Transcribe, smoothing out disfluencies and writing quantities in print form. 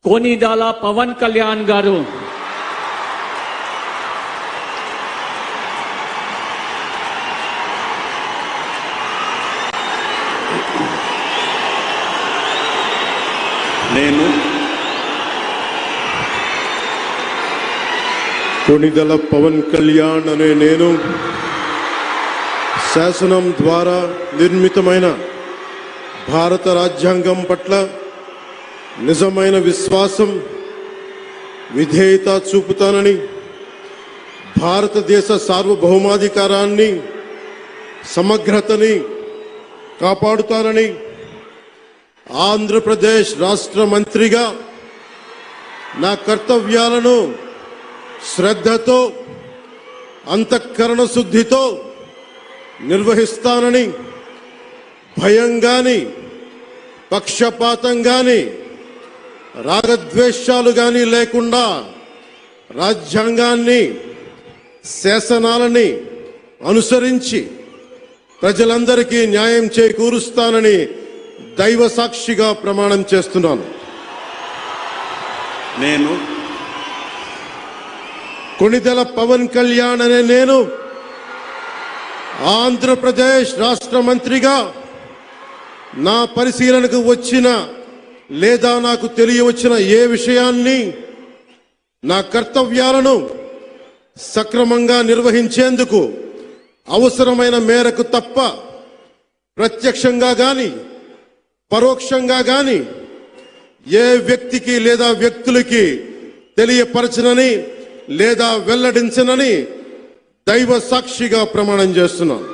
కొనిదెల పవన్ కళ్యాణ్ గారు నేను కొనిదెల పవన్ కళ్యాణ్ అనే నేను శాసనం ద్వారా నిర్మితమైన భారత రాజ్యాంగం పట్ల నిజమైన విశ్వాసం విధేయత చూపుతానని, భారతదేశ సార్వభౌమాధికారాన్ని సమగ్రతని కాపాడుతానని, ఆంధ్రప్రదేశ్ రాష్ట్ర మంత్రిగా నా కర్తవ్యాలను శ్రద్ధతో అంతఃకరణ శుద్ధితో నిర్వహిస్తానని, భయం గాని పక్షపాతం గాని రాగద్వేషాలు గాని లేకుండా రాజ్యాంగాన్ని శాసనాలని అనుసరించి ప్రజలందరికీ న్యాయం చేకూరుస్తానని దైవ సాక్షిగా ప్రమాణం చేస్తున్నాను. నేను కొనిదెల పవన్ కళ్యాణ్ అనే నేను ఆంధ్రప్రదేశ్ రాష్ట్ర మంత్రిగా నా పరిశీలనకు వచ్చిన లేదా నాకు తెలియవచ్చిన ఏ విషయాన్ని నా కర్తవ్యాలను సక్రమంగా నిర్వహించేందుకు అవసరమైన మేరకు తప్ప ప్రత్యక్షంగా గాని పరోక్షంగా గాని ఏ వ్యక్తికి లేదా వ్యక్తులకి తెలియపరచనని లేదా వెల్లడించనని దైవ సాక్షిగా ప్రమాణం చేస్తున్నాను.